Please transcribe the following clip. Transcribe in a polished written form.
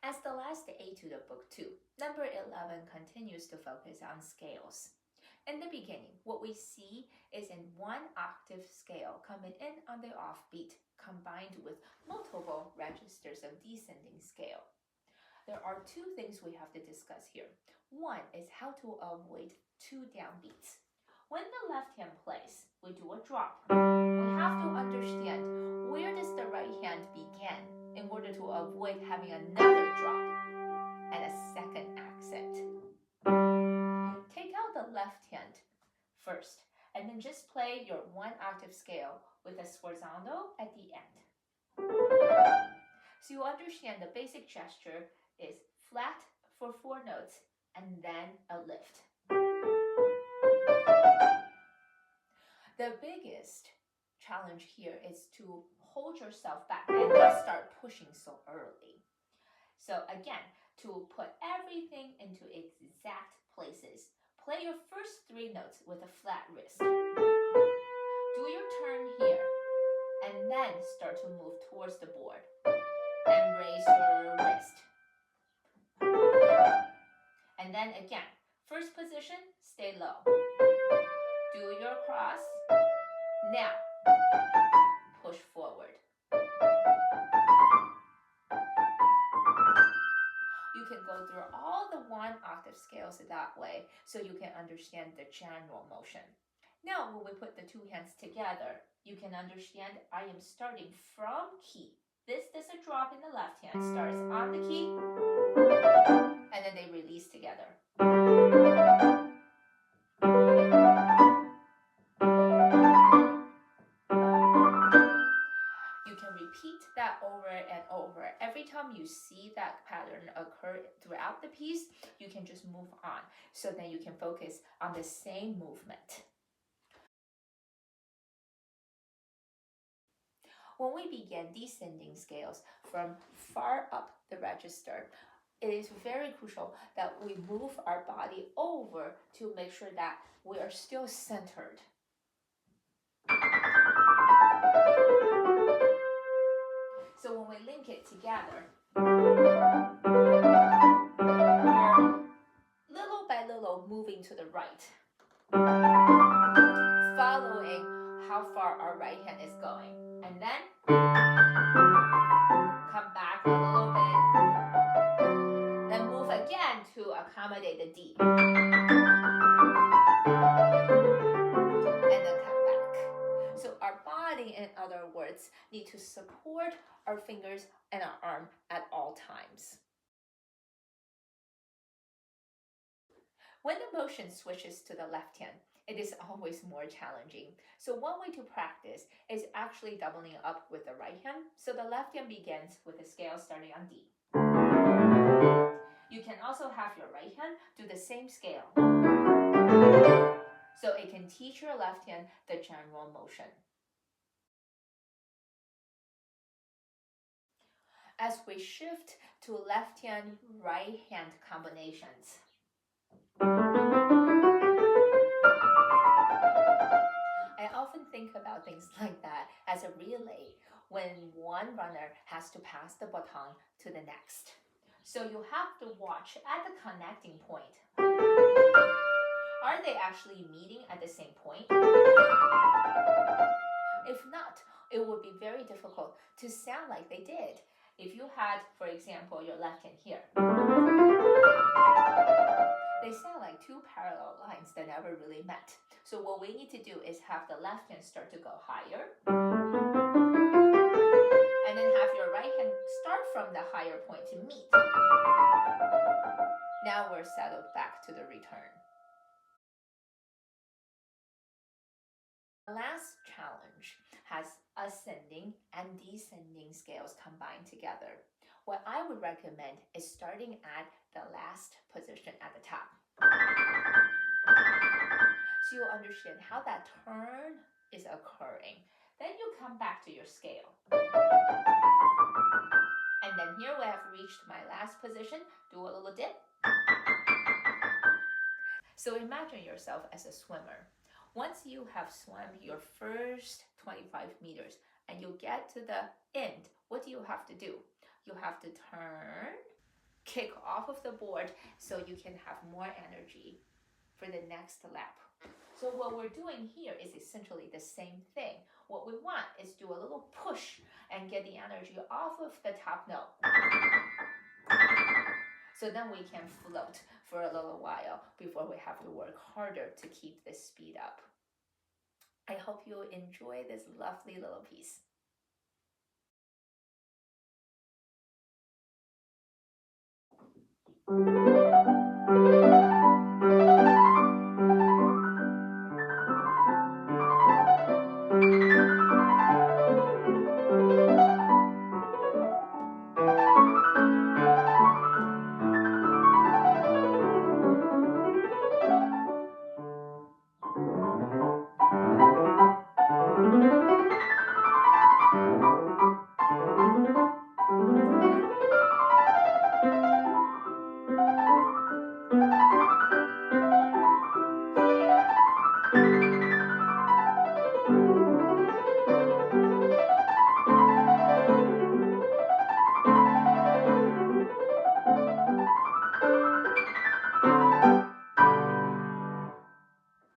As the last etude of Book 2, number 11 continues to focus on scales. In the beginning, what we see is in one octave scale coming in on the offbeat combined with multiple registers of descending scale. There are two things we have to discuss here. One is how to avoid two downbeats. When the left hand plays, we do a drop. We have to understand where does the right hand begin in order to avoid having another drop and a second accent. Take out the left hand first and then just play your one octave scale with a sforzando at the end. So you understand the basic gesture is flat for 4 notes and then a lift. The biggest challenge here is to hold yourself back and not start pushing so early. So again, to put everything into exact places, play your first 3 notes with a flat wrist. Do your turn here, and then start to move towards the board and raise your wrist. And then again, first position, stay low. Do your cross. Now, push forward. You can go through all the one octave scales that way so you can understand the general motion. Now, when we put the 2 hands together, you can understand I am starting from key. This does a drop in the left hand, starts on the key, and then they release together. You can repeat that over and over. Every time you see that pattern occur throughout the piece, you can just move on. So then you can focus on the same movement. When we begin descending scales from far up the register, it is very crucial that we move our body over to make sure that we are still centered. So when we link it together, we're little by little moving to the right, following how far our right hand is going. And then come back a little bit, then move again to accommodate the D. And then come back. So our body, in other words, need to support our fingers and our arm at all times. When the motion switches to the left hand, it is always more challenging. So one way to practice is actually doubling up with the right hand. So the left hand begins with a scale starting on D. You can also have your right hand do the same scale. So it can teach your left hand the general motion. As we shift to left hand, right hand combinations, I often think about things like that as a relay when one runner has to pass the baton to the next. So you have to watch at the connecting point. Are they actually meeting at the same point? If not, it would be very difficult to sound like they did. If you had, for example, your left hand here, they sound like 2 parallel lines that never really met. So what we need to do is have the left hand start to go higher, and then have your right hand start from the higher point to meet. Now we're settled back to the return. The last challenge has ascending and descending scales combined together. What I would recommend is starting at the last position at the top. So you'll understand how that turn is occurring. Then you come back to your scale. And then here we have reached my last position. Do a little dip. So imagine yourself as a swimmer. Once you have swum your first 25 meters and you get to the end, what do you have to do? You have to turn kick off of the board so you can have more energy for the next lap. So what we're doing here is essentially the same thing. What we want is do a little push and get the energy off of the top note. So then we can float for a little while before we have to work harder to keep the speed up. I hope you enjoy this lovely little piece.